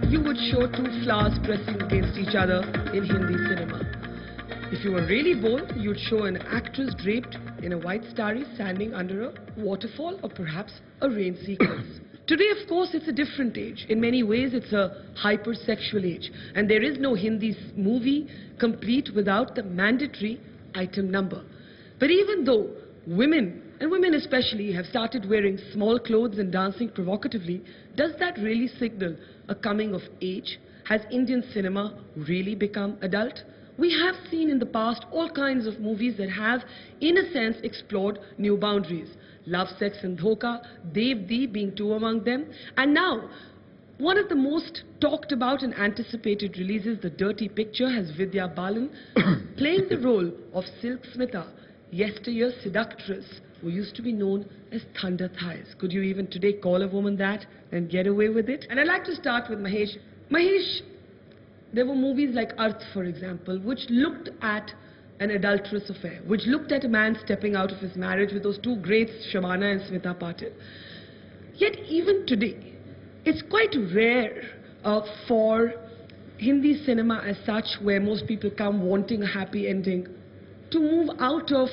you would show two flowers pressing against each other in Hindi cinema. If you were really bold, you'd show an actress draped in a white starry standing under a waterfall or perhaps a rain sequence. Today, of course, it's a different age. In many ways, it's a hypersexual age. And there is no Hindi movie complete without the mandatory item number. But even though women, and women especially, have started wearing small clothes and dancing provocatively, does that really signal a coming of age? Has Indian cinema really become adult? We have seen in the past all kinds of movies that have, in a sense, explored new boundaries. Love, Sex and Dhoka, Dev Di being two among them. And now, one of the most talked about and anticipated releases, The Dirty Picture, has Vidya Balan playing the role of Silk Smitha, yesteryear's seductress, who used to be known as Thunder Thighs. Could you even today call a woman that and get away with it? And I'd like to start with Mahesh. Mahesh, there were movies like Arth, for example, which looked at an adulterous affair, which looked at a man stepping out of his marriage with those two greats, Shabana and Smita Patil. Yet even today, it's quite rare for Hindi cinema as such, where most people come wanting a happy ending, to move out of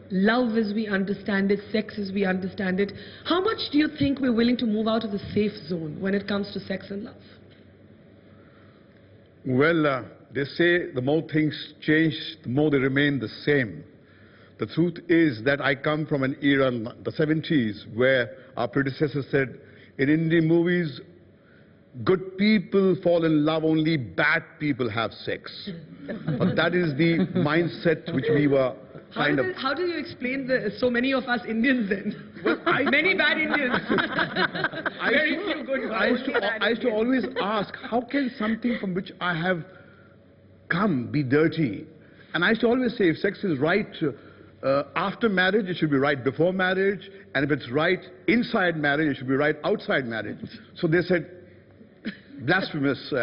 love as we understand it, sex as we understand it. How much do you think we're willing to move out of the safe zone when it comes to sex and love? Well, they say the more things change, the more they remain the same. The truth is that I come from an era, the 70s, where our predecessors said, in Indian movies, good people fall in love, only bad people have sex. But that is the mindset which we were kind of... How do you explain so many of us Indians then? Well, many bad Indians. Very few good ones. I used to always ask, how can something from which I have come be dirty? And I used to always say, if sex is right after marriage, it should be right before marriage. And if it's right inside marriage, it should be right outside marriage. So they said, blasphemous.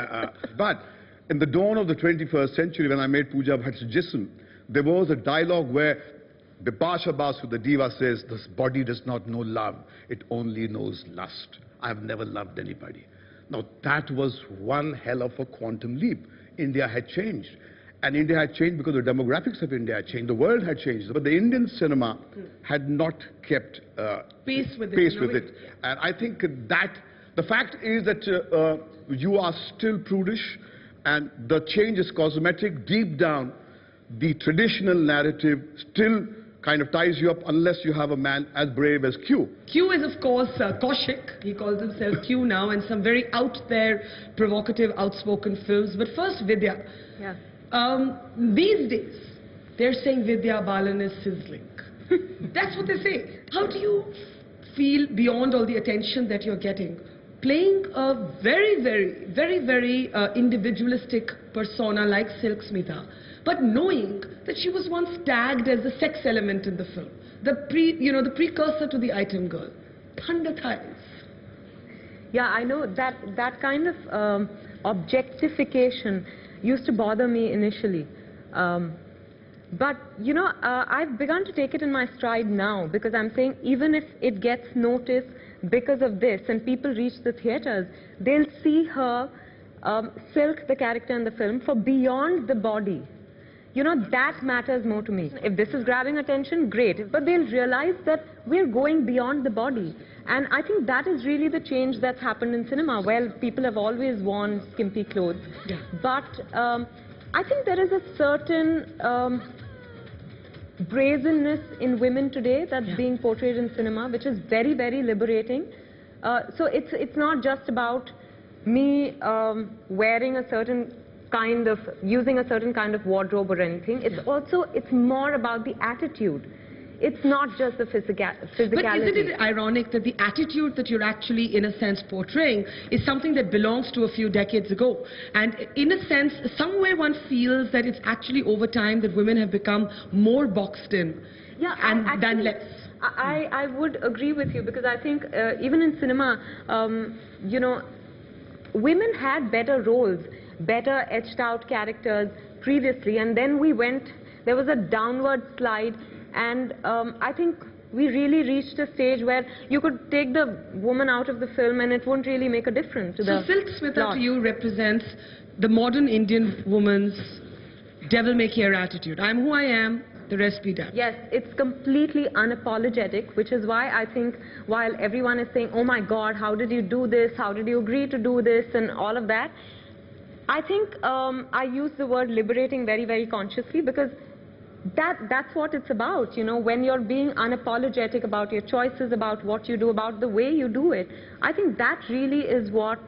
But in the dawn of the 21st century, when I made Pooja Bhatt's Jism, there was a dialogue where Bipasha Basu, the diva, says, this body does not know love, it only knows lust. I have never loved anybody. Now that was one hell of a quantum leap. India had changed. And India had changed because the demographics of India had changed. The world had changed. But the Indian cinema had not kept pace with it. Yeah. And I think that the fact is that you are still prudish and the change is cosmetic. Deep down, the traditional narrative still kind of ties you up unless you have a man as brave as Q. Q is, of course, Kaushik. He calls himself Q now, and some very out there, provocative, outspoken films. But first, Vidya. Yeah. These days, they're saying Vidya Balan is sizzling. That's what they say. How do you feel beyond all the attention that you're getting, playing a very individualistic persona like Silk Smitha, but knowing that she was once tagged as the sex element in the film, the precursor to the item girl, Thunder Thighs. Yeah, I know that kind of objectification used to bother me initially. But, you know, I've begun to take it in my stride now, because I'm saying even if it gets noticed because of this and people reach the theaters, they'll see her, Silk, the character in the film, for beyond the body. You know, that matters more to me. If this is grabbing attention, great. But they'll realize that we're going beyond the body. And I think that is really the change that's happened in cinema. Well, people have always worn skimpy clothes. Yeah. But I think there is a certain brazenness in women today that's being portrayed in cinema, which is very liberating. So it's not just about me wearing a certain kind of, using a certain kind of wardrobe or anything. It's also, it's more about the attitude. It's not just the physicality. But isn't it ironic that the attitude that you're actually, in a sense, portraying is something that belongs to a few decades ago? And in a sense, somewhere one feels that it's actually over time that women have become more boxed in than less. I would agree with you, because I think even in cinema, you know, women had better roles, better etched out characters previously, and then we went, there was a downward slide, and I think we really reached a stage where you could take the woman out of the film and it won't really make a difference to the So Silk Smita plot. to you represents the modern Indian woman's devil-may-care attitude. I'm who I am, the rest be damned. Yes, it's completely unapologetic, which is why I think while everyone is saying, oh my God, how did you do this? How did you agree to do this? And all of that. I think I use the word liberating very, very consciously because that's what it's about, you know, when you're being unapologetic about your choices, about what you do, about the way you do it. I think that really is what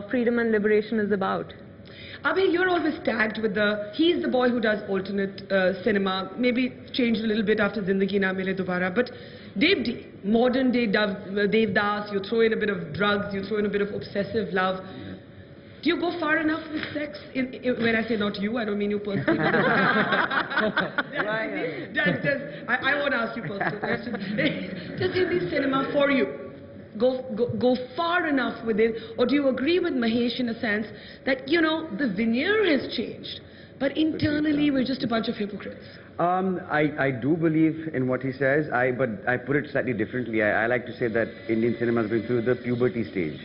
freedom and liberation is about. Abhay, you're always tagged with he's the boy who does alternate cinema, maybe changed a little bit after Zindagi Na Mile Dobara, but Dev D, modern day Dev Das, you throw in a bit of drugs, you throw in a bit of obsessive love. Do you go far enough with sex? When I say not you, I don't mean you personally. I won't ask you personal questions. Does Hindi cinema for you go far enough with it, or do you agree with Mahesh in a sense that, you know, the veneer has changed, but internally we're just a bunch of hypocrites? I do believe in what he says, but I put it slightly differently. I like to say that Indian cinema is going through the puberty stage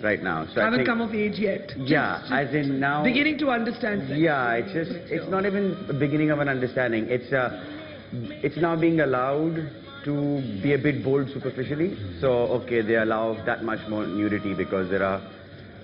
right now. So I haven't think, come of age yet. Yeah, Just as in now... beginning to understand sex. Yeah, it's not even the beginning of an understanding. It's now being allowed to be a bit bold superficially. So, okay, they allow that much more nudity because there are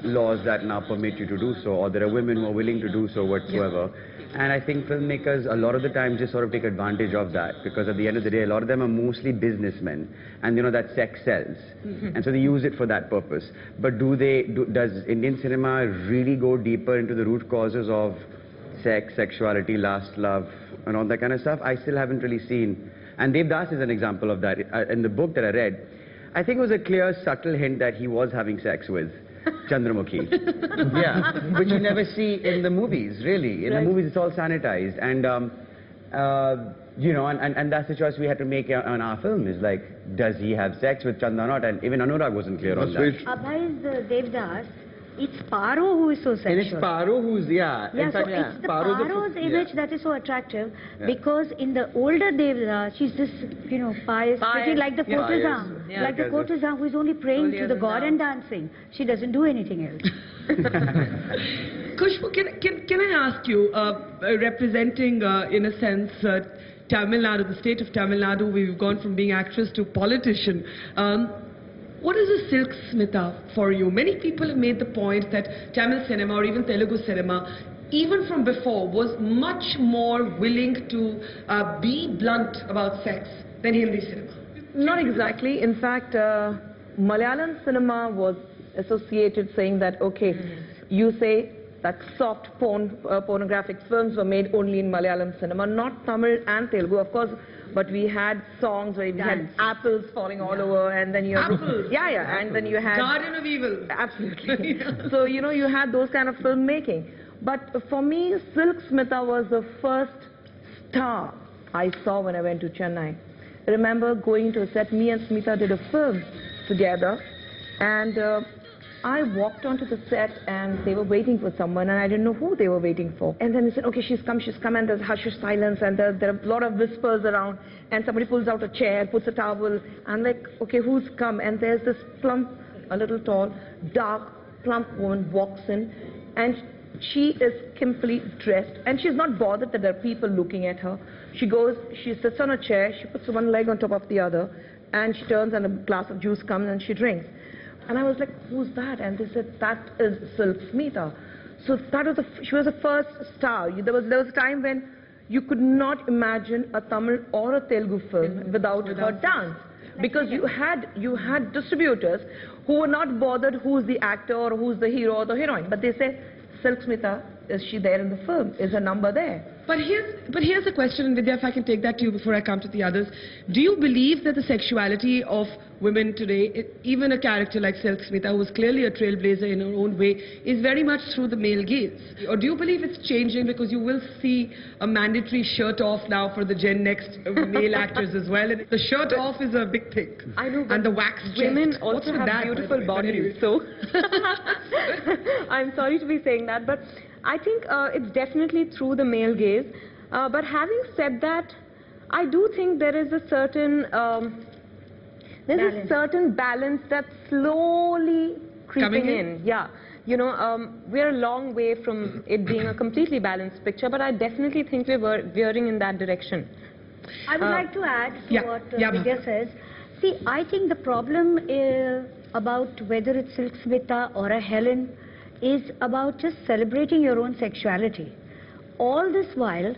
laws that now permit you to do so, or there are women who are willing to do so whatsoever. Yeah. And I think filmmakers a lot of the time just sort of take advantage of that, because at the end of the day, a lot of them are mostly businessmen, and you know that sex sells, and so they use it for that purpose. But does Indian cinema really go deeper into the root causes of sex, sexuality, lust, love, and all that kind of stuff? I still haven't really seen. And Dev Das is an example of that. In the book that I read, I think it was a clear, subtle hint that he was having sex with Chandramukhi. Yeah, which you never see in the movies, really. In the movies, it's all sanitized. And, you know, and that's the choice we had to make on our film, is like, does he have sex with Chanda or not? And even Anurag wasn't clear on that. Abhay is Dev Das. It's Paro who is so sexual. And it's Paro who's, Yeah, in fact, so it's the Paro's image that is so attractive, because in the older Devdas, she's this, you know, pious, pretty like the courtesan. Like the courtesan who is only praying to the god and dancing. She doesn't do anything else. Khushbu, can I ask you, representing, in a sense, Tamil Nadu, the state of Tamil Nadu, we've gone from being actress to politician. What is a Silk Smita for you? Many people have made the point that Tamil cinema or even Telugu cinema, even from before, was much more willing to be blunt about sex than Hindi cinema. Not exactly. In fact, Malayalam cinema was associated saying that, okay, you say that soft pornographic films were made only in Malayalam cinema, not Tamil and Telugu, of course. But we had songs where we had apples falling all over, and then you had... Apples? Yeah, and then you had... Garden of Evil. Absolutely. So, you know, you had those kind of filmmaking. But for me, Silk Smita was the first star I saw when I went to Chennai. I remember going to a set, me and Smita did a film together, and I walked onto the set and they were waiting for someone, and I didn't know who they were waiting for. And then they said, okay, she's come, and there's hush silence, and there are a lot of whispers around, and somebody pulls out a chair, puts a towel, and like, okay, who's come? And there's this plump, a little tall, dark, plump woman walks in, and she is skimpily dressed, and she's not bothered that there are people looking at her. She goes, she sits on a chair, she puts one leg on top of the other, and she turns and a glass of juice comes and she drinks. And I was like, who's that? And they said, that is Silk Smita. So that was she was the first star. There was a time when you could not imagine a Tamil or a Telugu film without her dance. Because you had distributors who were not bothered who's the actor or who's the hero or the heroine. But they say, Silk Smita, is she there in the film? Is her number there? But here's a question, and Vidya, if I can take that to you before I come to the others. Do you believe that the sexuality of women today, even a character like Silk Smita, who was clearly a trailblazer in her own way, is very much through the male gaze? Or do you believe it's changing, because you will see a mandatory shirt off now for the Gen Next male actors as well? And the shirt off is a big thing. I know, and the wax women chest. also have that, beautiful bodies, so I'm sorry to be saying that, but I think it's definitely through the male gaze. But having said that, I do think there is a certain balance that's slowly creeping in. Yeah. You know, we're a long way from it being a completely balanced picture, but I definitely think we're veering in that direction. I would like to add to what Vidya says. See, I think the problem about whether it's Silk Smita or a Helen is about just celebrating your own sexuality. All this while,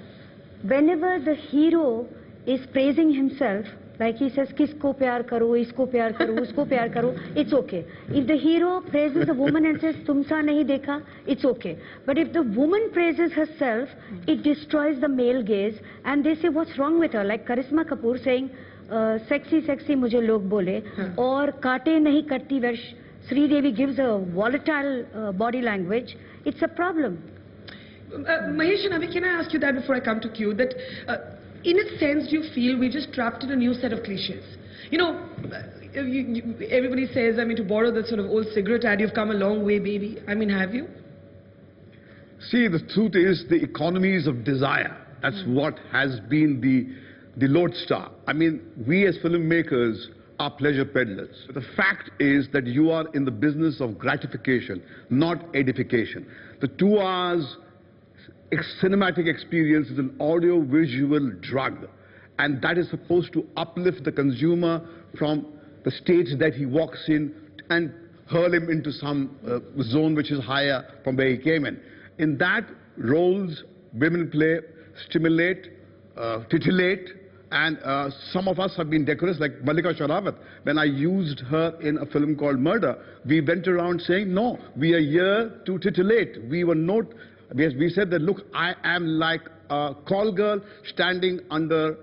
whenever the hero is praising himself, like he says, kisko pyar karo, isko pyar karo, usko pyar karo, it's okay. If the hero praises a woman and says, tumsa nahi dekha, it's okay. But if the woman praises herself, it destroys the male gaze, and they say, what's wrong with her? Like Karisma Kapoor saying, sexy, sexy, mujhe log bole, or kaate nahi karti, where Sri Devi gives a volatile body language, it's a problem. Mahesh and Abhi, can I ask you that before I come to Q, that in a sense, do you feel we're just trapped in a new set of cliches? You know, everybody says, I mean, to borrow that sort of old cigarette ad, you've come a long way, baby. I mean, have you? See, the truth is the economies of desire. That's what has been the lodestar. I mean, we as filmmakers are pleasure peddlers. But the fact is that you are in the business of gratification, not edification. The 2 hours cinematic experience is an audio-visual drug, and that is supposed to uplift the consumer from the stage that he walks in and hurl him into some zone which is higher from where he came in. In that, roles women play stimulate, titillate, and some of us have been decorous, like Mallika Sherawat. When I used her in a film called Murder, we went around saying, no, we are here to titillate. We were not... We said that, look, I am like a call girl standing under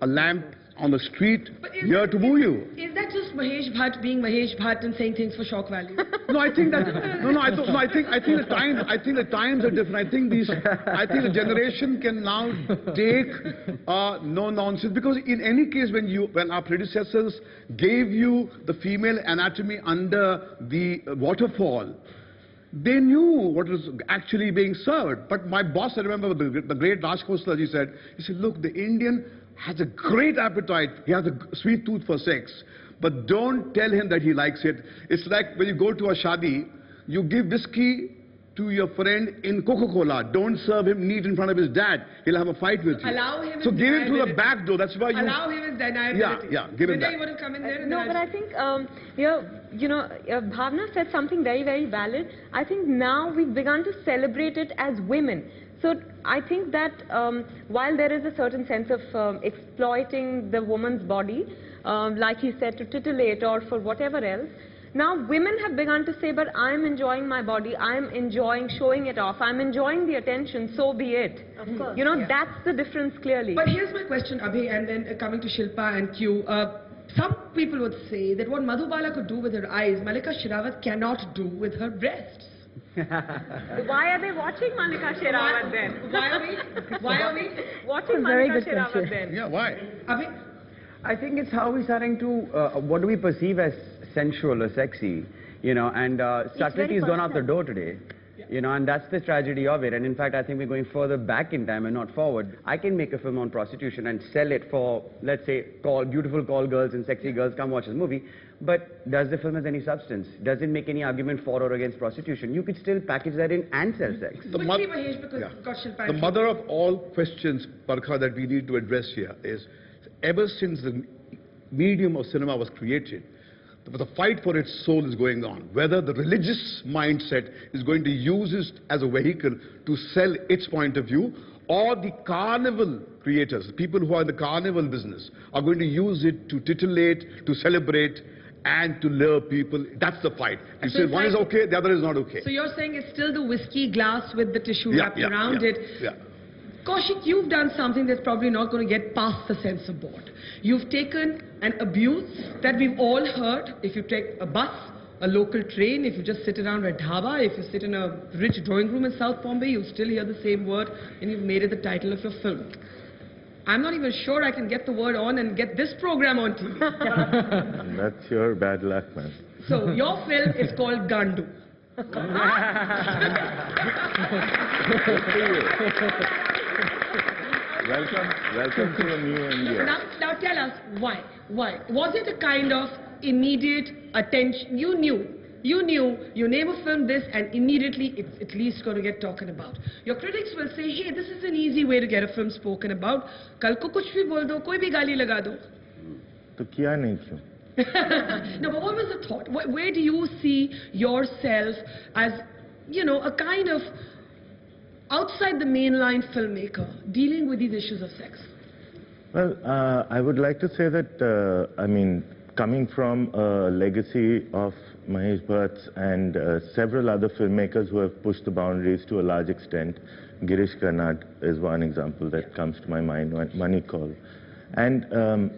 a lamp on the street here to woo you. Is that just Mahesh Bhatt being Mahesh Bhatt and saying things for shock value? No, I think that I think the times are different. I think the generation can now take no nonsense, because in any case when our predecessors gave you the female anatomy under the waterfall, they knew what was actually being served. But my boss, I remember the great Raj Khosla, he said, look, the Indian has a great appetite. He has a sweet tooth for sex. But don't tell him that he likes it. It's like when you go to a shadi, you give whiskey to your friend in Coca-Cola. Don't serve him neat in front of his dad. He'll have a fight with you. Allow him so give him through the back door. That's why you... Allow him his deniability. Yeah, give him that. You want to come in there? No, but I think, Bhavna said something very, very valid. I think now we've begun to celebrate it as women. So I think that while there is a certain sense of exploiting the woman's body, like he said, to titillate or for whatever else, now women have begun to say, but I'm enjoying my body, I'm enjoying showing it off, I'm enjoying the attention, so be it. Of course. You know, that's the difference clearly. But here's my question, Abhi, and then coming to Shilpa and Q. Some people would say that what Madhubala could do with her eyes, Mallika Sherawat cannot do with her breasts. Why are they watching Mallika Sherawat then? Why are we watching Mallika Sherawat then? Yeah, why? Abhi? I think it's how we're starting to, what do we perceive as sensual or sexy, you know, and subtlety has gone out the door today. You know, and that's the tragedy of it. And in fact, I think we're going further back in time and not forward. I can make a film on prostitution and sell it for, let's say, beautiful call girls and sexy girls, come watch this movie. But does the film have any substance? Does it make any argument for or against prostitution? You could still package that in and sell sex. The mother of all questions, Parkha, that we need to address here is, ever since the medium of cinema was created, the fight for its soul is going on. Whether the religious mindset is going to use it as a vehicle to sell its point of view, or the carnival creators, the people who are in the carnival business, are going to use it to titillate, to celebrate, and to lure people. That's the fight. You say one is okay, the other is not okay. So you're saying it's still the whiskey glass with the tissue wrapped around it. Yeah. Kaushik, you've done something that's probably not going to get past the censor board. You've taken an abuse that we've all heard. If you take a bus, a local train, if you just sit around a dhaba, if you sit in a rich drawing room in South Bombay, you'll still hear the same word, and you've made it the title of your film. I'm not even sure I can get the word on and get this program on TV. That's your bad luck, man. So your film is called Gandu. Welcome to a new India. Now tell us why. Why? Was it a kind of immediate attention? You knew, you name a film this and immediately it's at least going to get talked about. Your critics will say, hey, this is an easy way to get a film spoken about. Kal ko kuch bhi bol do, koi bhi gali laga do. To kiya nahi kyun? No, but what was the thought? Where do you see yourself as, you know, a kind of outside the mainline filmmaker dealing with these issues of sex? Well, I would like to say that, I mean, coming from a legacy of Mahesh Bhatt and several other filmmakers who have pushed the boundaries to a large extent, Girish Karnad is one example that comes to my mind, Manikal. And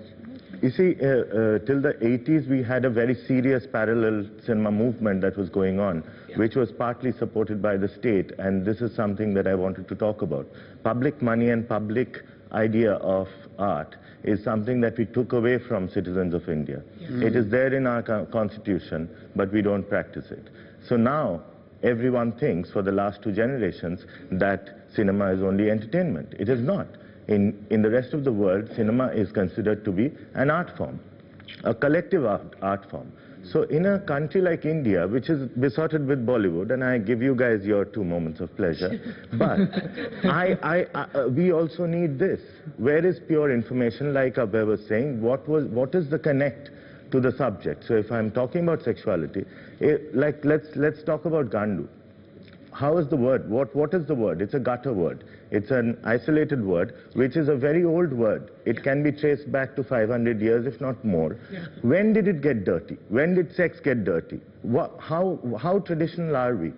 you see, till the 80s, we had a very serious parallel cinema movement that was going on, which was partly supported by the state, and this is something that I wanted to talk about. Public money and public idea of art is something that we took away from citizens of India. It is there in our constitution, but we don't practice it. So now, everyone thinks for the last 2 generations that cinema is only entertainment. It is not. In the rest of the world, cinema is considered to be an art form, a collective art form. So in a country like India, which is besotted with Bollywood, and I give you guys your 2 moments of pleasure, but we also need this. Where is pure information, like Abhay was saying? What is the connect to the subject? So if I'm talking about sexuality, let's talk about Gandu. How is the word? What is the word? It's a gutter word. It's an isolated word, which is a very old word. It can be traced back to 500 years, if not more. When did it get dirty? When did sex get dirty? How traditional are we?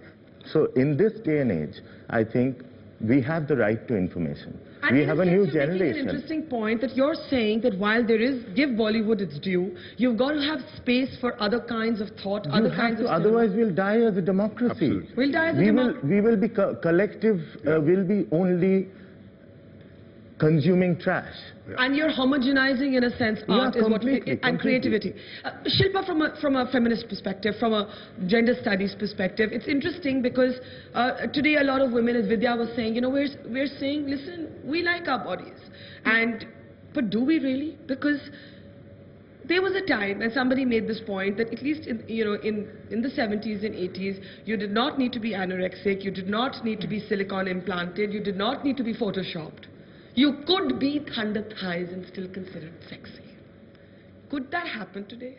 So in this day and age, I think we have the right to information. And we have a new you're making generation. an interesting point that you're saying that while there is, give Bollywood its due, you've got to have space for other kinds of thought, other kinds of otherwise we'll die as a democracy. Absolutely. We'll die as a democracy. We will be collective, we'll be only consuming trash. And you're homogenizing, in a sense, art is what, and creativity. Shilpa, from a feminist perspective, from a gender studies perspective, it's interesting because today a lot of women, as Vidya was saying, you know, we're saying, listen, we like our bodies, but do we really? Because there was a time, and somebody made this point, that at least in the 70s and 80s, you did not need to be anorexic, you did not need to be silicone implanted, you did not need to be photoshopped. You could be thunder thighs and still considered sexy. Could that happen today?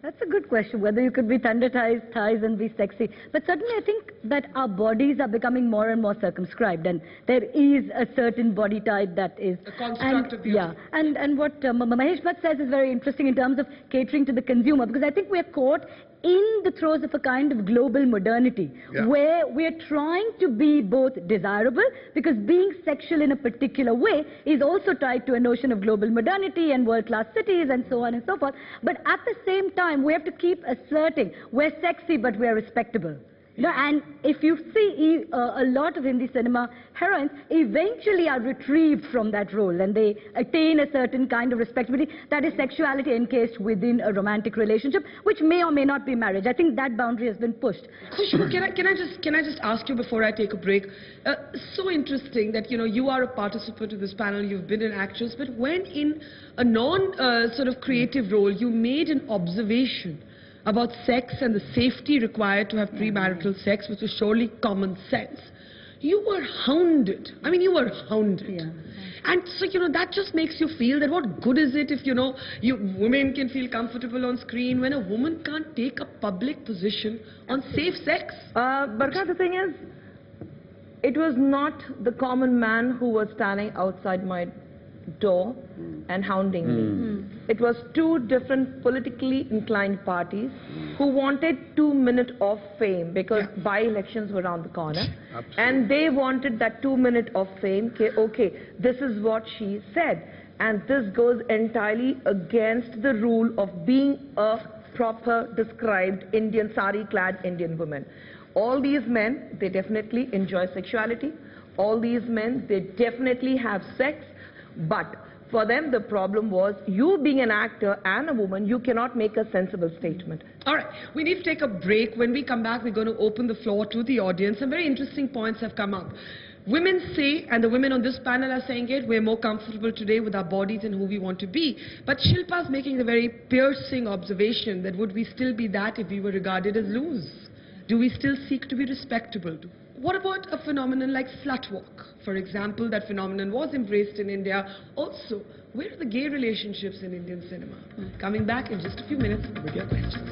That's a good question, whether you could be thunder thighs and be sexy. But certainly I think that our bodies are becoming more and more circumscribed, and there is a certain body type that is... A construct of beauty. Yeah, and what Mahesh Bhatt says is very interesting in terms of catering to the consumer, because I think we are caught in the throes of a kind of global modernity, where we're trying to be both desirable, because being sexual in a particular way is also tied to a notion of global modernity and world-class cities and so on and so forth. But at the same time, we have to keep asserting we're sexy, but we're respectable. You know, and if you see a lot of Hindi cinema heroines eventually are retrieved from that role, and they attain a certain kind of respectability that is sexuality encased within a romantic relationship, which may or may not be marriage. I think that boundary has been pushed. Khushbu, can I just ask you before I take a break? So interesting that, you know, you are a participant in this panel, you've been an actress, but when in a sort of creative role, you made an observation about sex and the safety required to have premarital sex, which was surely common sense. You were hounded. I mean, you were hounded. Yeah. And so, you know, that just makes you feel that what good is it if, you know, women can feel comfortable on screen when a woman can't take a public position on safe sex? Barkha, the thing is, it was not the common man who was standing outside my door and hounding me. It was 2 different politically inclined parties who wanted 2 minutes of fame, because by-elections were around the corner. Absolutely. And they wanted that 2 minutes of fame. Okay, this is what she said, and this goes entirely against the rule of being a proper described Indian sari-clad Indian woman. All these men, they definitely enjoy sexuality. All these men, they definitely have sex. But for them, the problem was, you being an actor and a woman, you cannot make a sensible statement. All right, we need to take a break. When we come back, we're going to open the floor to the audience. Some very interesting points have come up. Women say, and the women on this panel are saying it, we're more comfortable today with our bodies and who we want to be. But Shilpa's making a very piercing observation that would we still be that if we were regarded as loose? Do we still seek to be respectable? What about a phenomenon like slut walk? For example, that phenomenon was embraced in India. Also, where are the gay relationships in Indian cinema? Coming back in just a few minutes with your questions.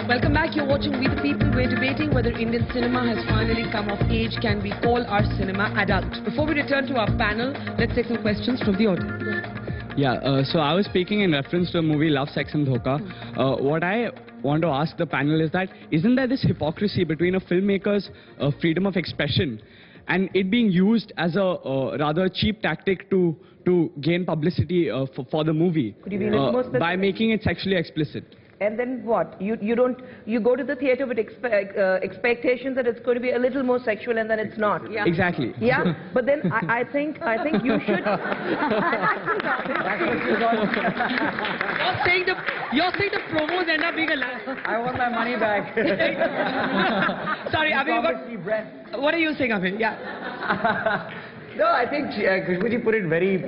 Welcome back. You're watching We the People. We're debating whether Indian cinema has finally come of age. Can we call our cinema adult? Before we return to our panel, let's take some questions from the audience. Yeah, so I was speaking in reference to a movie Love, Sex and Dhoka. What I want to ask the panel is that isn't there this hypocrisy between a filmmaker's freedom of expression and it being used as a rather cheap tactic to gain publicity for the movie Could you be a little more specific? by making it sexually explicit? And then what? You go to the theater with expectations that it's going to be a little more sexual, and then it's not. Yeah. Exactly. Yeah, but then I think you should. You're saying the promos end up being a lie. I want my money back. Sorry, Abhi, what are you saying, Abhi? Yeah. No, I think Khushbuji put it very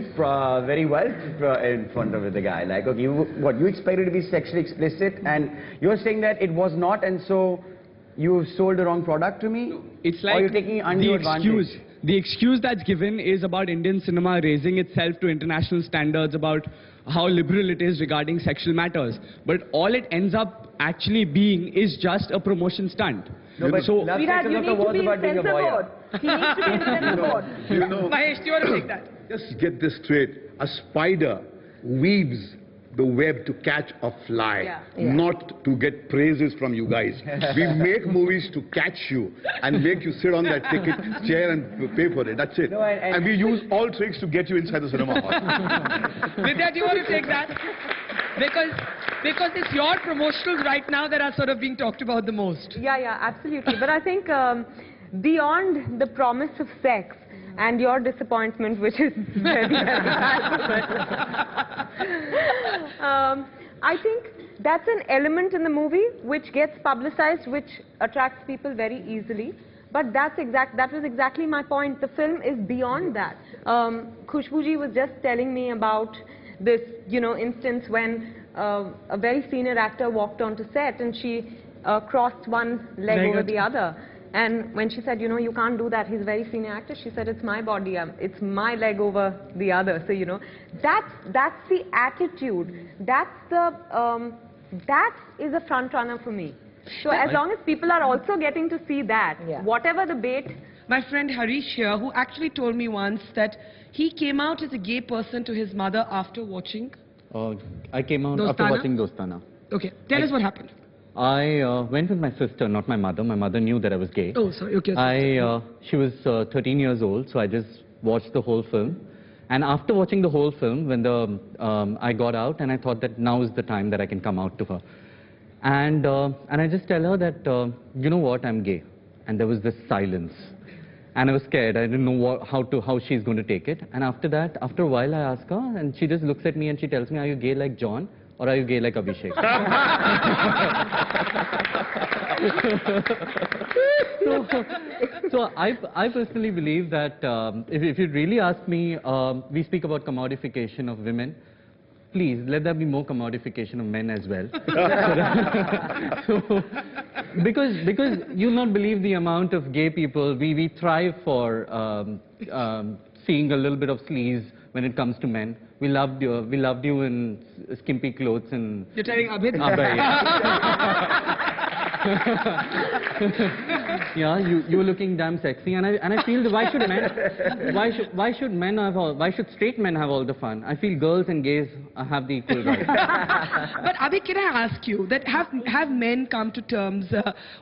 well in front of the guy. Like, okay, you expected to be sexually explicit, and you're saying that it was not, and so you sold the wrong product to me? It's like or you're taking undue advantage? The excuse that's given is about Indian cinema raising itself to international standards about how liberal it is regarding sexual matters. But all it ends up actually being is just a promotion stunt. No, but so, Sweetheart, you need to be in censor board. He needs to be in censor board. Mahesh, do you want to take that? Just get this straight. A spider weaves the web to catch a fly, not to get praises from you guys. We make movies to catch you and make you sit on that ticket chair and pay for it. That's it. No, and we use all tricks to get you inside the cinema hall. Vidya, do you want to take that? Because it's your promotionals right now that are sort of being talked about the most. Yeah, absolutely. But I think beyond the promise of sex and your disappointment, which is very, very I think that's an element in the movie which gets publicized, which attracts people very easily. But that was exactly my point. The film is beyond that. Khushbuji was just telling me about this, instance when a very senior actor walked onto set and she crossed one leg over the other. And when she said, you can't do that, he's a very senior actor, she said, it's my body, it's my leg over the other. So, that's the attitude. That is a front runner for me. So as long as people are also getting to see that, whatever the bait. My friend Harish here, who actually told me once that he came out as a gay person to his mother after watching I came out Dostana? after watching Dostana. Okay, tell us what happened. I went with my sister, not my mother. My mother knew that I was gay. Oh, sorry. Okay. She was 13 years old, so I just watched the whole film. And after watching the whole film, when I got out, and I thought that now is the time that I can come out to her. And I just tell her that, you know what, I'm gay. And there was this silence. And I was scared. I didn't know how she's going to take it. And after that, after a while, I ask her, and she just looks at me and she tells me, are you gay like John? Or are you gay like Abhishek? so I personally believe that if you really ask me, we speak about commodification of women. Please, let there be more commodification of men as well. because you'll not believe the amount of gay people, we thrive for seeing a little bit of sleaze when it comes to men. We loved you in skimpy clothes and... You're telling Abhi? yeah, you were looking damn sexy, and I feel that why should straight men have all the fun? I feel girls and gays have the equal right. But Abhi, can I ask you that have men come to terms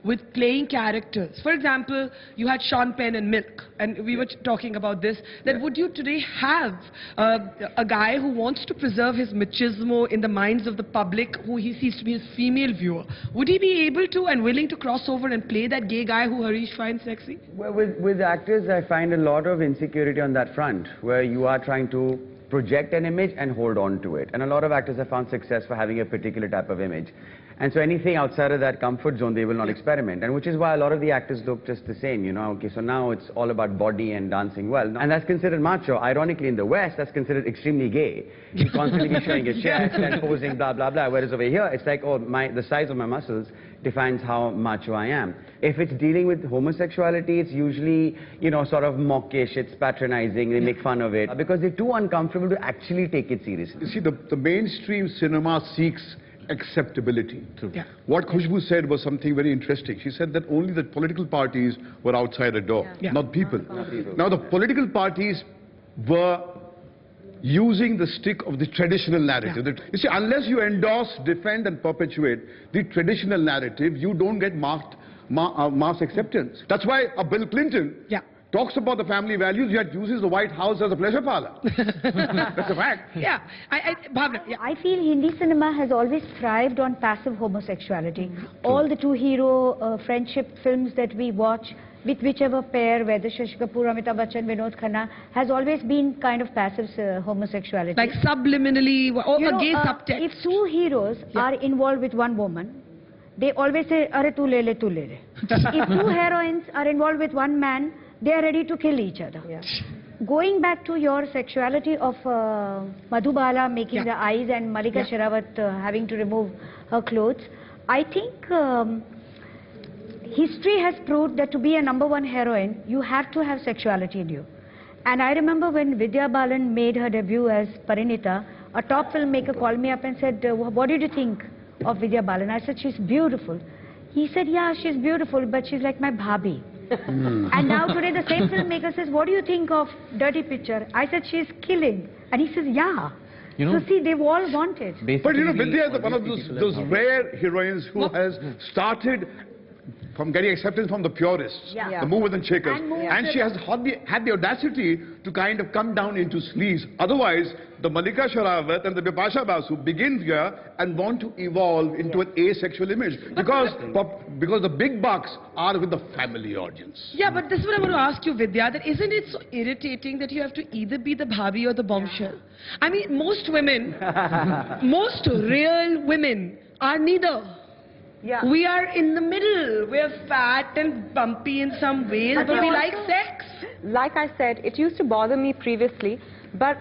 with playing characters? For example, you had Sean Penn in Milk, and we were talking about this. That would you today have a guy who wants to preserve his machismo in the minds of the public, who he sees to be his female viewer? Would he be able to and willing to cross over and play that gay guy who Harish finds sexy? Well, with actors, I find a lot of insecurity on that front, where you are trying to project an image and hold on to it. And a lot of actors have found success for having a particular type of image. And so anything outside of that comfort zone, they will not experiment. And which is why a lot of the actors look just the same, you know. Okay, so now it's all about body and dancing well. And that's considered macho. Ironically, in the West, that's considered extremely gay. You constantly be showing your chest and posing, blah, blah, blah. Whereas over here, it's like, oh, the size of my muscles defines how macho I am. If it's dealing with homosexuality, it's usually, you know, sort of mockish, it's patronizing, they make fun of it, because they're too uncomfortable to actually take it seriously. You see, the mainstream cinema seeks acceptability. True. Yeah. What Khushbu said was something very interesting. She said that only the political parties were outside the door, not people. Now the political parties were using the stick of the traditional narrative. You see, unless you endorse, defend and perpetuate the traditional narrative, you don't get mass acceptance. That's why Bill Clinton talks about the family values, yet uses the White House as a pleasure parlor. That's a fact. Yeah. Bhavna, I feel Hindi cinema has always thrived on passive homosexuality. All the two-hero friendship films that we watch, with whichever pair, whether Shashi Kapoor, Amitabh Bachchan, Vinod Khanna, has always been kind of passive homosexuality. Like subliminally, or a gay subtext. If two heroes are involved with one woman, they always say, "Arey tu le le, tu le le." If two heroines are involved with one man, they are ready to kill each other. Yeah. Going back to your sexuality of Madhubala making the eyes and Malika Sherawat having to remove her clothes, I think history has proved that to be a #1 heroine, you have to have sexuality in you. And I remember when Vidya Balan made her debut as Parinita, a top filmmaker called me up and said, "What did you think of Vidya Balan?" I said, "She's beautiful." He said, "Yeah, she's beautiful, but she's like my bhabhi." And now today the same filmmaker says, "What do you think of Dirty Picture?" I said, "She's killing." And he says, "Yeah." You know, so see, they've all wanted. But you know, Vidya is one of those rare heroines who has started from getting acceptance from the purists, the movers and shakers. And she has had the audacity to kind of come down into sleaze. Otherwise, the Malika Sherawat and the Bipasha Basu begin here and want to evolve into an asexual image. Because the big bucks are with the family audience. Yeah, but this is what I want to ask you, Vidya, that isn't it so irritating that you have to either be the bhabhi or the bombshell? I mean, most women, most real women are neither. Yeah. We are in the middle. We're fat and bumpy in some ways, but we like sex. Like I said, it used to bother me previously, but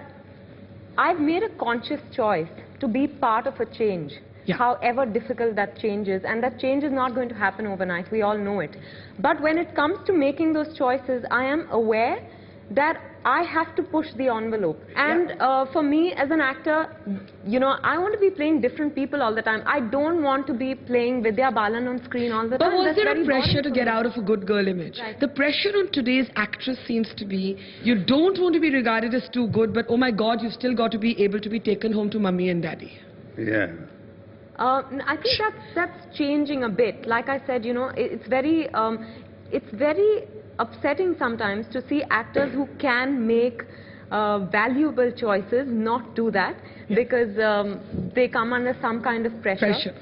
I've made a conscious choice to be part of a change, however difficult that change is. And that change is not going to happen overnight. We all know it. But when it comes to making those choices, I am aware that I have to push the envelope. And for me as an actor, you know, I want to be playing different people all the time. I don't want to be playing Vidya Balan on screen all the time. But was there a pressure to get out of a good girl image? Right. The pressure on today's actress seems to be, you don't want to be regarded as too good, but oh my God, you've still got to be able to be taken home to mummy and daddy. Yeah. I think that's changing a bit. Like I said, you know, it's very upsetting sometimes to see actors who can make valuable choices not do that because they come under some kind of pressure.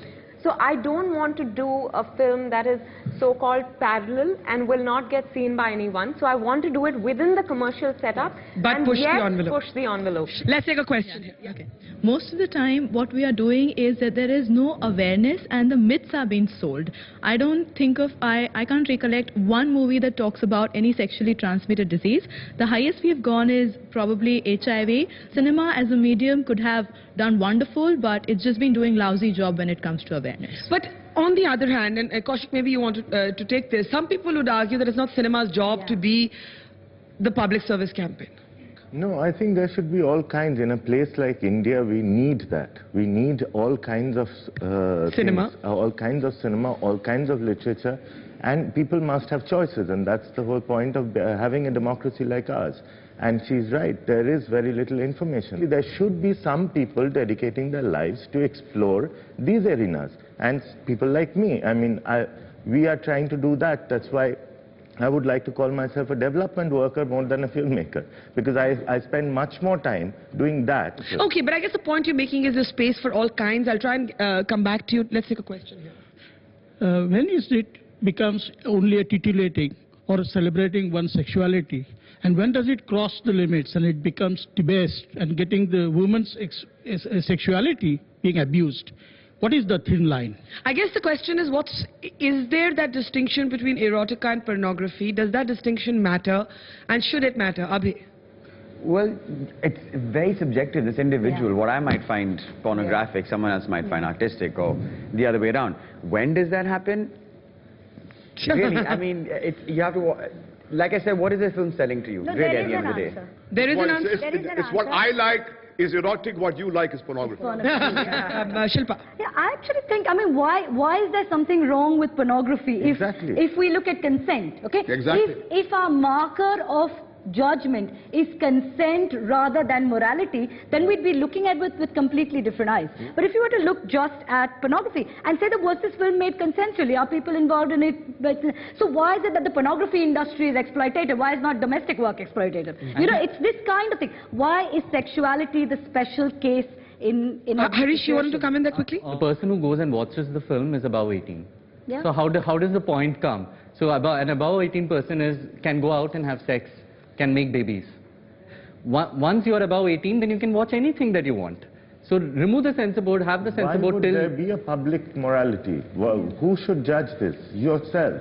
So I don't want to do a film that is so-called parallel and will not get seen by anyone. So I want to do it within the commercial setup and push the envelope. Let's take a question here. Okay. Most of the time what we are doing is that there is no awareness and the myths are being sold. I don't think of, I can't recollect one movie that talks about any sexually transmitted disease. The highest we've gone is probably HIV. Cinema as a medium could have done wonderful, but it's just been doing lousy job when it comes to awareness. But on the other hand, and Kaushik, maybe you want to take this, some people would argue that it's not cinema's job to be the public service campaign. No, I think there should be all kinds. In a place like India, we need that. We need all kinds of cinema, all kinds of cinema, all kinds of literature, And people must have choices, and that's the whole point of having a democracy like ours. And she's right, there is very little information. There should be some people dedicating their lives to explore these arenas. And people like me, I mean, we are trying to do that. That's why I would like to call myself a development worker more than a filmmaker, because I spend much more time doing that. Okay, but I guess the point you're making is there's space for all kinds. I'll try and come back to you. Let's take a question here. When is it becomes only a titillating or celebrating one's sexuality? And when does it cross the limits and it becomes debased and getting the woman's sexuality being abused? What is the thin line? I guess the question is, is there that distinction between erotica and pornography? Does that distinction matter? And should it matter? Abhi? Well, it's very subjective, this individual. Yeah. What I might find pornographic, someone else might find artistic, or the other way around. When does that happen? Really, I mean, you have to... Like I said, what is the film selling to you? No, really, at the end of the day. There is an answer. It's what I like is erotic, what you like is pornography. Shilpa. Yeah, I actually think, I mean, why is there something wrong with pornography? Exactly. If we look at consent, okay? Exactly. If our marker of judgment is consent rather than morality, then we'd be looking at it with completely different eyes. But if you were to look just at pornography and say, was this film made consensually? Are people involved in it? So why is it that the pornography industry is exploitative? Why is not domestic work exploitative? You know, it's this kind of thing. Why is sexuality the special case in Harish, you wanted to come in there quickly? The person who goes and watches the film is above 18. Yeah. So how does the point come? So an above 18 person can go out and have sex, can make babies. Once you are above 18, then you can watch anything that you want. So remove the censor board, have the censor board till... Why would there be a public morality? Well, who should judge this? Yourself.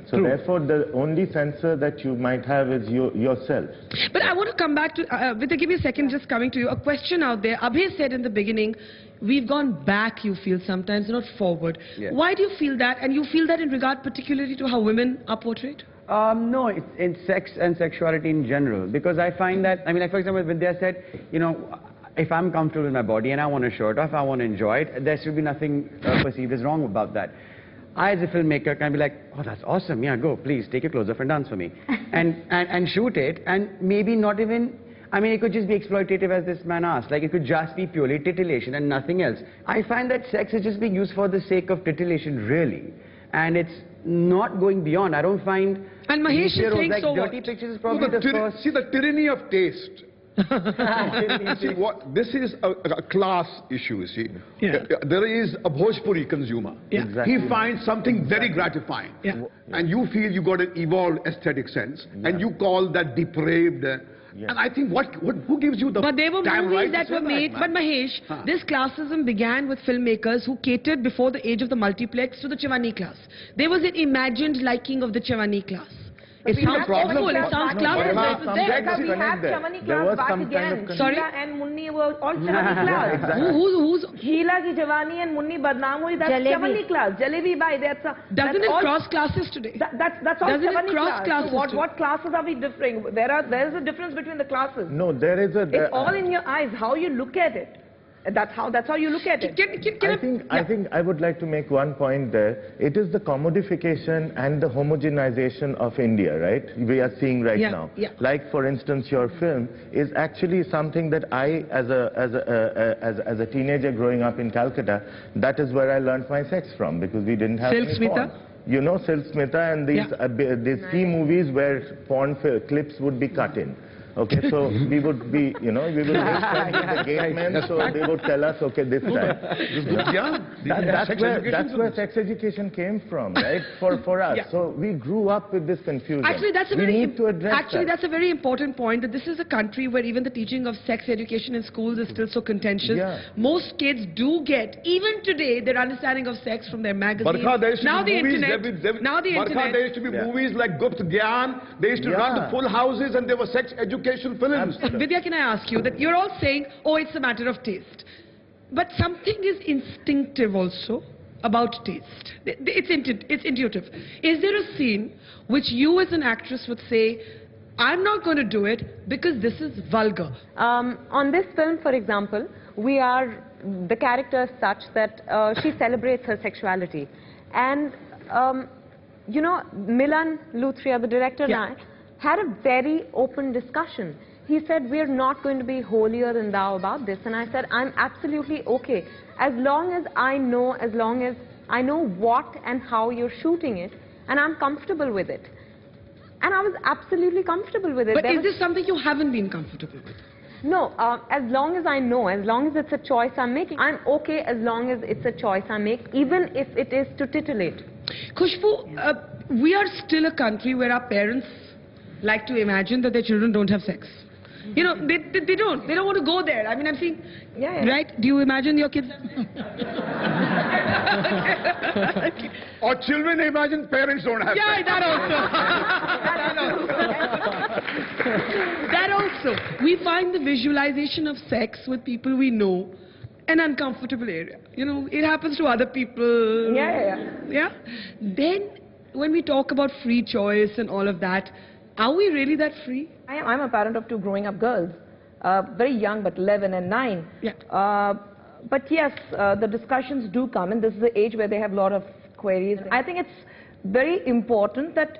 So True. Therefore, the only censor that you might have is yourself. But I want to come back to... Vidya, give me a second, just coming to you. A question out there. Abhay said in the beginning, we've gone back, you feel sometimes, not forward. Yeah. Why do you feel that? And you feel that in regard particularly to how women are portrayed? No, it's in sex and sexuality in general. Because I find that, I mean, like for example, Vidya said, you know, if I'm comfortable in my body and I want to show it off, I want to enjoy it, there should be nothing perceived as wrong about that. I, as a filmmaker, can be like, oh, that's awesome, yeah, go, please, take your clothes off and dance for me. and shoot it, and maybe not even, I mean, it could just be exploitative as this man asked. Like, it could just be purely titillation and nothing else. I find that sex is just being used for the sake of titillation, really. And it's not going beyond. I don't find... And Mahesh is saying like so dirty what? pictures is probably the first... See, the tyranny of taste. See, this is a class issue, you see. Yeah. There is a Bhojpuri consumer. Yeah. Exactly. He finds something very gratifying. Yeah. And you feel you got an evolved aesthetic sense. Yeah. And you call that depraved... And I think who gives you the But there were movies that were made. But Mahesh, this classism began with filmmakers who catered before the age of the multiplex to the Chewani class. There was an imagined liking of the Chewani class. It sounds awful, it sounds classist. We have Chewani class back again. Sorry? Sheila and Munni were all Chewani class. Exactly. Who's Sheila ki Chewani and Munni badnaam hui, that's Chewani class. Jalebi bhai, doesn't it cross classes today? That's all Chewani class. So what classes are we differing? There is a difference between the classes. No, there is a... It's all in your eyes, how you look at it. That's how you look at it. I think I would like to make one point there. It is the commodification and the homogenization of India, right? We are seeing right now. Yeah. Like, for instance, your film is actually something that I, as a teenager growing up in Calcutta, that is where I learned my sex from, because we didn't have any porn. You know, Silk Smitha and these key movies where porn clips would be cut in. Okay, so we would be, you know, we would make friends with the gay men, so they would tell us, okay, this time. That's where sex education came from, right? For us. Yeah. So we grew up with this confusion. Actually, that's a that's a very important point, that this is a country where even the teaching of sex education in schools is still so contentious. Yeah. Most kids do get, even today, their understanding of sex from their magazines. Now the internet. There used to be movies like Gupt Gyan. They used to run the full houses and there were sex education films. Vidya, can I ask you that you're all saying, oh, it's a matter of taste. But something is instinctive also about taste. It's intuitive. Is there a scene which you as an actress would say, I'm not going to do it because this is vulgar? On this film, for example, the character is such that she celebrates her sexuality. And you know, Milan Luthria, the director, and I had a very open discussion. He said, we're not going to be holier than thou about this. And I said, I'm absolutely okay. As long as I know what and how you're shooting it, and I'm comfortable with it. And I was absolutely comfortable with it. But is this something you haven't been comfortable with? No, as long as I know, as long as it's a choice I'm making, I'm okay as long as it's a choice I make, even if it is to titillate. Khushbu, we are still a country where our parents like to imagine that their children don't have sex. You know, they don't. They don't want to go there. I mean, I'm seeing, right? Do you imagine your kids? Or children imagine parents don't have sex. That also. That also. We find the visualization of sex with people we know an uncomfortable area. You know, it happens to other people. Yeah? Then, when we talk about free choice and all of that, are we really that free? I'm a parent of 2 growing up girls, very young, but 11 and 9. But yes, the discussions do come, and this is the age where they have a lot of queries. I think it's very important that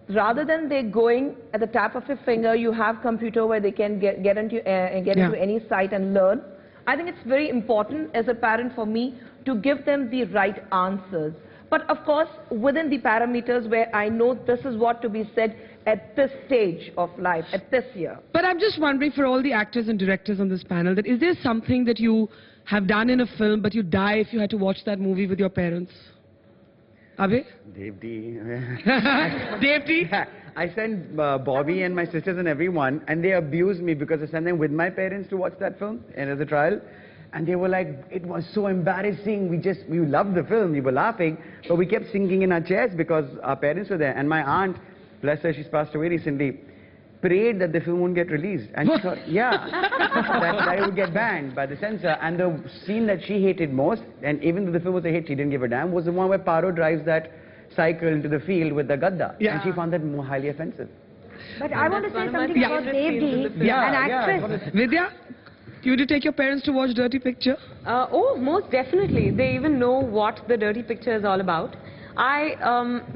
rather than they going at the tap of a finger, you have computer where they can get into any site and learn. I think it's very important as a parent for me to give them the right answers. But of course, within the parameters where I know this is what to be said at this stage of life, at this year. But I'm just wondering, for all the actors and directors on this panel, that is there something that you have done in a film, but you die if you had to watch that movie with your parents? Abhay? Devdi. I sent Bobby and my sisters and everyone, and they abused me because I sent them with my parents to watch that film and as a trial. And they were like, it was so embarrassing. We loved the film, we were laughing, but we kept singing in our chairs because our parents were there. And my aunt, bless her, she's passed away recently, prayed that the film won't get released. And she thought, that it would get banned by the censor. And the scene that she hated most, and even though the film was a hit, she didn't give a damn, was the one where Paro drives that cycle into the field with the gadda. And she found that more highly offensive. But I want to say something about Devdi, an actress. Vidya? You did take your parents to watch Dirty Picture? Oh, most definitely. They even know what the Dirty Picture is all about. I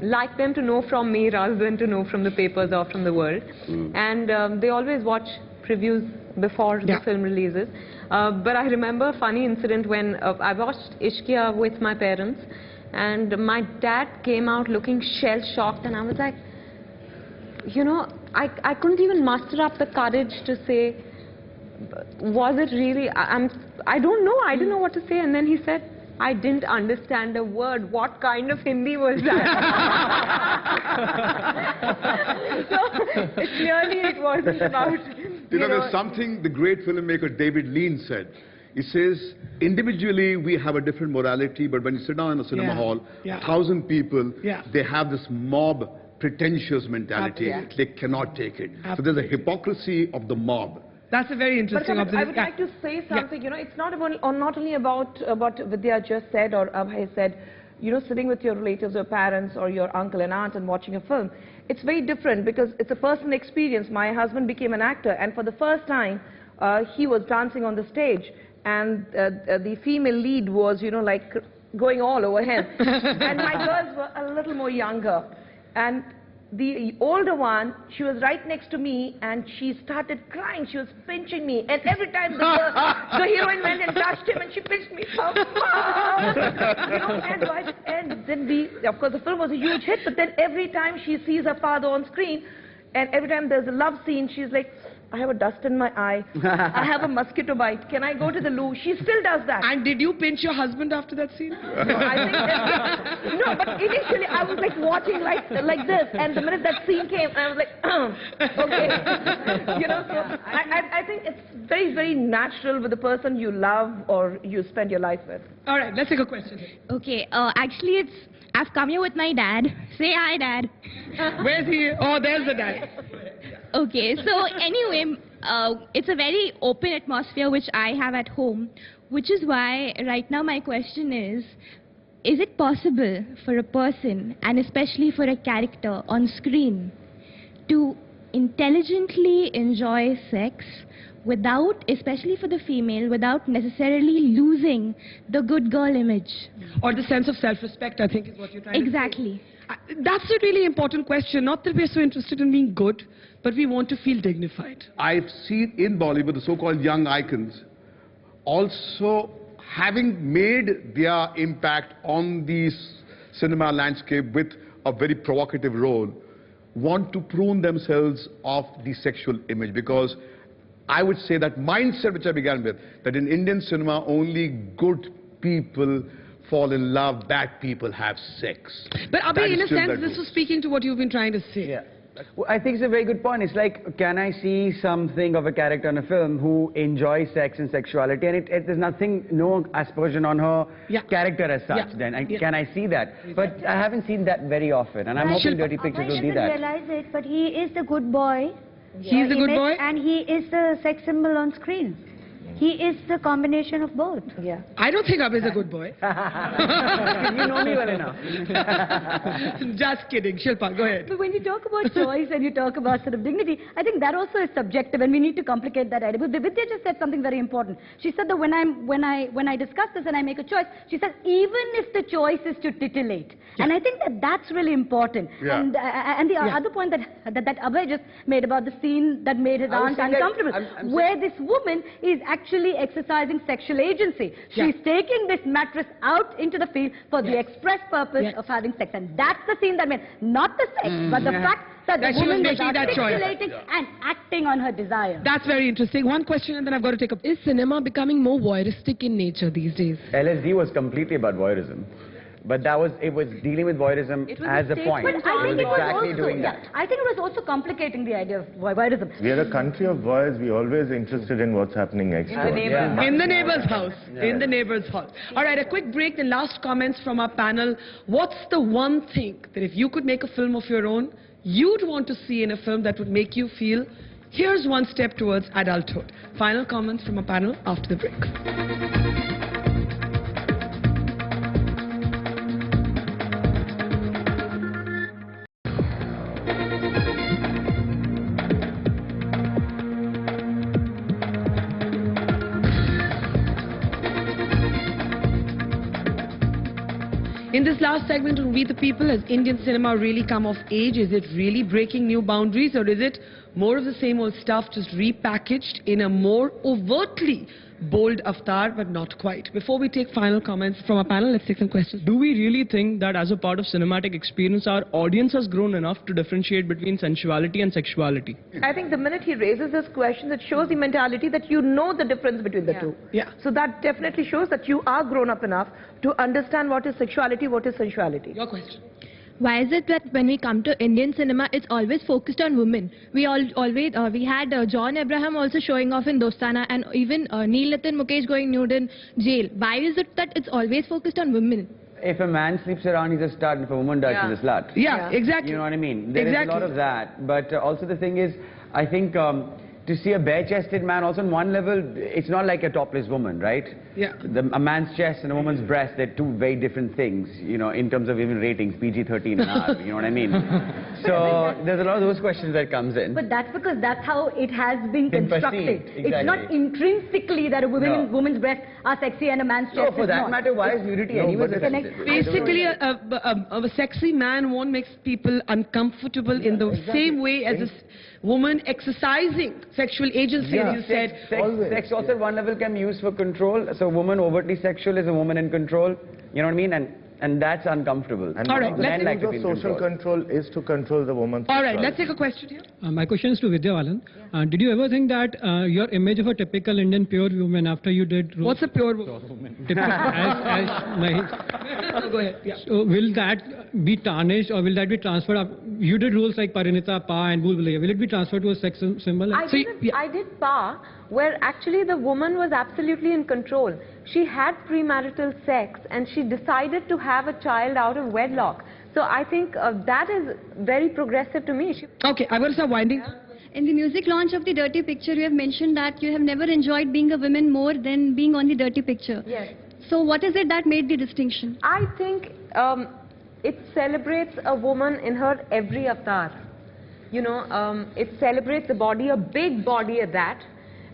like them to know from me rather than to know from the papers or from the world. And they always watch previews before the film releases. But I remember a funny incident when I watched Ishqiya with my parents, and my dad came out looking shell-shocked, and I was like, you know, I couldn't even muster up the courage to say, was it really, I don't know, I didn't know what to say. And then he said, I didn't understand a word. What kind of Hindi was that? So clearly it wasn't about, you know, there's something the great filmmaker David Lean said. He says, individually we have a different morality, but when you sit down in a cinema hall, 1,000 people, they have this mob pretentious mentality. They cannot take it. So there's a hypocrisy of the mob. That's a very interesting observation. I would like to say something. You know, it's not only about what Vidya just said or Abhay said. You know, sitting with your relatives, your parents, or your uncle and aunt and watching a film. It's very different because it's a personal experience. My husband became an actor, and for the first time, he was dancing on the stage, and the female lead was, you know, like going all over him. And my girls were a little more younger, and the older one, she was right next to me, and she started crying. She was pinching me, and every time the heroine went and touched him, and she pinched me so much. You know, and then of course, the film was a huge hit, but then every time she sees her father on screen, and every time there's a love scene, she's like, I have a dust in my eye. I have a mosquito bite. Can I go to the loo? She still does that. And did you pinch your husband after that scene? No, I think that, no, but initially I was like watching like this, and the minute that scene came, I was like, okay. You know, so I think it's very, very natural with the person you love or you spend your life with. All right, let's take a question. Okay, actually I've come here with my dad. Say hi, Dad. Where's he? Oh, there's the dad. Okay, so anyway, it's a very open atmosphere which I have at home, which is why right now my question is it possible for a person, and especially for a character on screen, to intelligently enjoy sex without, especially for the female, without necessarily losing the good girl image. Or the sense of self-respect, I think is what you're trying to say. Exactly. That's a really important question. Not that we're so interested in being good, but we want to feel dignified. I've seen in Bollywood the so-called young icons also having made their impact on the cinema landscape with a very provocative role, want to prune themselves of the sexual image, because I would say that mindset which I began with, that in Indian cinema only good people fall in love, bad people have sex. But Abhay, in a sense, this was speaking to what you've been trying to say. Yeah. Well, I think it's a very good point. It's like, can I see something of a character in a film who enjoys sex and sexuality, and there's nothing, no aspersion on her character as such, then can I see that? But I haven't seen that very often, and I'm hoping Dirty Pictures will be that. He doesn't realize it, but he is the good boy. He's the good boy? And he is the sex symbol on screen. He is the combination of both. Yeah. I don't think Abhay is a good boy. You know me well enough. Just kidding. Shilpa, go ahead. But when you talk about choice and you talk about sort of dignity, I think that also is subjective, and we need to complicate that idea. But Vidya just said something very important. She said that when I discuss this and I make a choice, she said even if the choice is to titillate. Yeah. And I think that that's really important. Yeah. And the other point that Abhay just made about the scene that made his aunt uncomfortable, where this woman is actually exercising sexual agency. She's taking this mattress out into the field for the express purpose of having sex. And that's the scene that made, not the sex, but the fact that the woman was articulating and acting on her desire. That's very interesting. One question and then I've got to take up. Is cinema becoming more voyeuristic in nature these days? LSD was completely about voyeurism. But it was dealing with voyeurism as a point. But I think it was exactly doing that. I think it was also complicating the idea of voyeurism. We are a country of voyeurs. We're always interested in what's happening next door. In the neighbor's house. In the neighbor's house. All right, a quick break, then last comments from our panel. What's the one thing that if you could make a film of your own, you'd want to see in a film that would make you feel, here's one step towards adulthood? Final comments from our panel after the break. In this last segment on We the People, has Indian cinema really come of age? Is it really breaking new boundaries, or is it more of the same old stuff just repackaged in a more overtly bold avatar, but not quite? Before we take final comments from our panel, let's take some questions. Do we really think that as a part of cinematic experience, our audience has grown enough to differentiate between sensuality and sexuality? I think the minute he raises this question, that shows the mentality that you know the difference between the two. Yeah. So that definitely shows that you are grown up enough to understand what is sexuality, what is sensuality. Your question. Why is it that when we come to Indian cinema, it's always focused on women? We had John Abraham also showing off in Dostana, and even Neil Nitin Mukesh going nude in jail. Why is it that it's always focused on women? If a man sleeps around, he's a stud, and if a woman does, she's a slut. Yeah, exactly. You know what I mean? There is a lot of that. But also the thing is, I think to see a bare-chested man, also on one level, it's not like a topless woman, right? Yeah. A man's chest and a woman's breast, they're two very different things, you know, in terms of even ratings, PG-13 and R, you know what I mean? So there's a lot of those questions that comes in. But that's because that's how it has been constructed. Exactly. It's not intrinsically that a woman's breasts are sexy and a man's chest is not. For that matter, why is nudity anyways affected? Basically, a sexy man won't make people uncomfortable in the same way as a woman exercising sexual agency, as you said. Sex also at one level can be used for control. So a woman overtly sexual is a woman in control. You know what I mean? And that's uncomfortable. And all right, the like of social control is to control the woman's all right, let's take a question here. My question is to Vidya Balan. Did you ever think that your image of a typical Indian pure woman after you did... What's a pure woman? Go ahead. Yeah. So will that be tarnished or will that be transferred? You did roles like Parinita, Pa and Bhool Bhulaiya. Will it be transferred to a sex symbol? I did Pa, where actually the woman was absolutely in control. She had premarital sex and she decided to have a child out of wedlock. So I think that is very progressive to me. Okay, I'm going to start winding. In the music launch of the Dirty Picture, you have mentioned that you have never enjoyed being a woman more than being on the Dirty Picture. Yes. So what is it that made the distinction? I think it celebrates a woman in her every avatar. You know, it celebrates the body, a big body at that.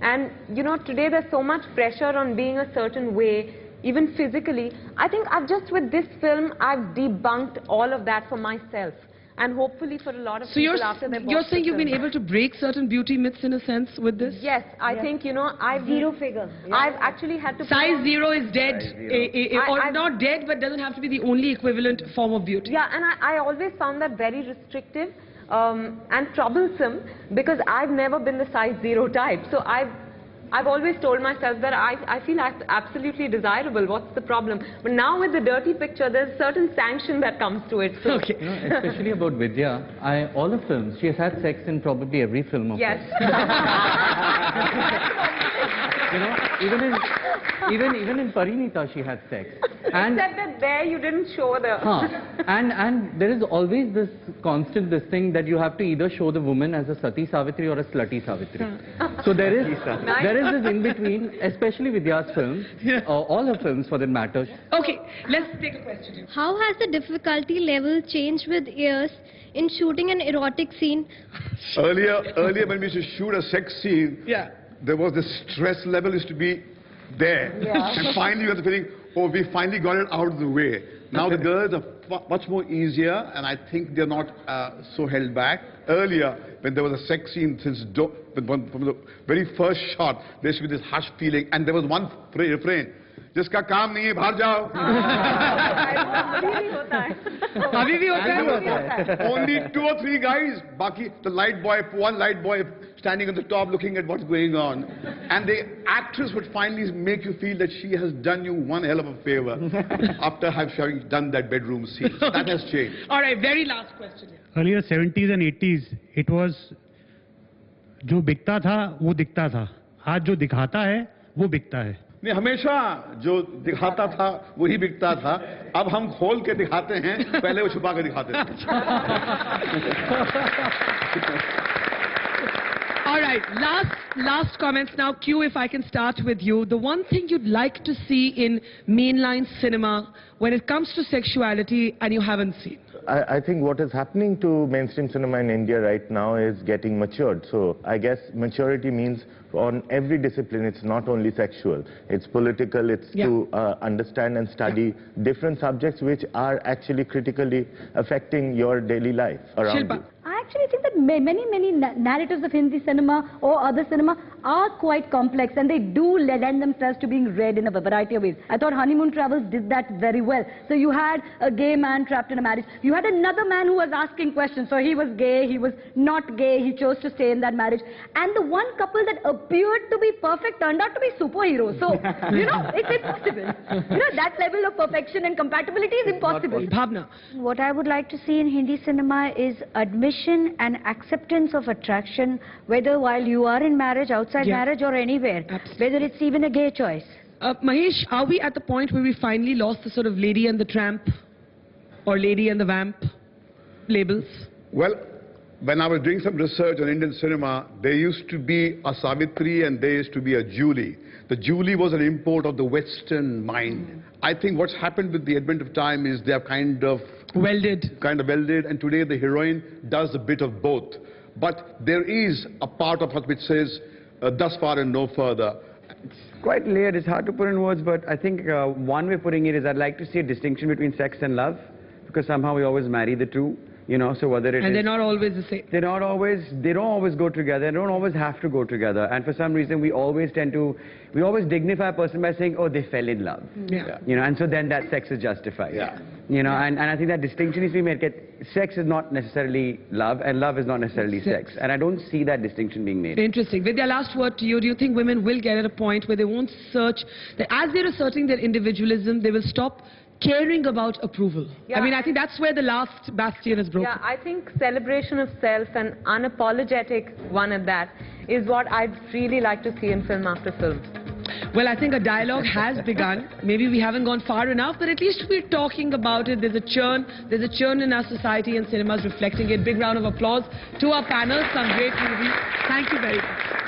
And you know, today there's so much pressure on being a certain way, even physically. I think I've just, with this film, I've debunked all of that for myself. And hopefully for a lot of people after they watch you're saying the you've been film. able to break certain beauty myths in a sense with this? Yes, I think, you know, I've... Zero figure. I've actually had to... Size 0 is dead, or not dead, but doesn't have to be the only equivalent form of beauty. Yeah, and I always found that very restrictive and troublesome, because I've never been the size 0 type. So I've always told myself that I feel absolutely desirable. What's the problem? But now with the dirty picture, there's a certain sanction that comes to it. So. Okay. You know, especially about Vidya, all the films, she has had sex in probably every film of hers. You know, even in Parinita she had sex. And except that there you didn't show the... And there is always this constant thing that you have to either show the woman as a Sati Savitri or a slutty Savitri. So there is this in between, especially Vidya's films, all her films for that matter. Okay, let's take a question. How has the difficulty level changed with years in shooting an erotic scene? Earlier when we used to shoot a sex scene, there was the stress level used to be there. And finally you had the feeling, oh, we finally got it out of the way. Now the girls are much more easier, and I think they're not so held back. Earlier, when there was a sex scene, from the very first shot, there used to be this hush feeling, and there was one refrain, जिसका काम नहीं है बाहर जाओ. Only 2 or 3 guys, baki, one light boy standing on the top looking at what's going on. And the actress would finally make you feel that she has done you one hell of a favor after having done that bedroom scene. So that has changed. All right, very last question. Earlier 70s and 80s, it was जो बिकता था वो दिखता था. आज जो दिखाता है वो बिकता है. नहीं, हमेशा जो दिखाता था वही बिकता था. अब हम खोल के दिखाते हैं, पहले वो छुपा के दिखाते थे. All right, last comments now. Q, if I can start with you. The one thing you'd like to see in mainline cinema when it comes to sexuality and you haven't seen? I think what is happening to mainstream cinema in India right now is getting matured. So I guess maturity means on every discipline, it's not only sexual. It's political, it's to understand and study different subjects which are actually critically affecting your daily life around you. I actually think that many narratives of Hindi cinema or other cinema are quite complex, and they do lend themselves to being read in a variety of ways. I thought Honeymoon Travels did that very well. So you had a gay man trapped in a marriage. You had another man who was asking questions. So he was gay, he was not gay, he chose to stay in that marriage. And the one couple that appeared to be perfect turned out to be superheroes. So, you know, it's impossible. You know, that level of perfection and compatibility is impossible. Bhavna. What I would like to see in Hindi cinema is admission and acceptance of attraction, whether while you are in marriage, outside marriage, or anywhere. Absolutely. Whether it's even a gay choice. Mahesh, are we at the point where we finally lost the sort of Lady and the Tramp or Lady and the Vamp labels? Well, when I was doing some research on Indian cinema, there used to be a Savitri and there used to be a Julie. The Julie was an import of the Western mind. I think what's happened with the advent of time is they have kind of welded, and today the heroine does a bit of both. But there is a part of it which says, thus far and no further. It's quite layered, it's hard to put in words, but I think one way of putting it is I'd like to see a distinction between sex and love, because somehow we always marry the two. You know, so whether it and they're not always the same. They don't always go together. They don't always have to go together. And for some reason, we always dignify a person by saying, oh, they fell in love. You know, and so then that sex is justified. You know, and I think that distinction is to be made. Sex is not necessarily love, and love is not necessarily sex. And I don't see that distinction being made. Interesting. Vidya, last word to you. Do you think women will get at a point where they won't search, that as they're asserting their individualism, they will stop caring about approval? I mean, I think that's where the last bastion is broken. Yeah, I think celebration of self, and unapologetic one at that, is what I'd really like to see in film after film. Well, I think a dialogue has begun. Maybe we haven't gone far enough, but at least we're talking about it. There's a churn in our society, and cinema's reflecting it. Big round of applause to our panel. Some great movies. Thank you very much.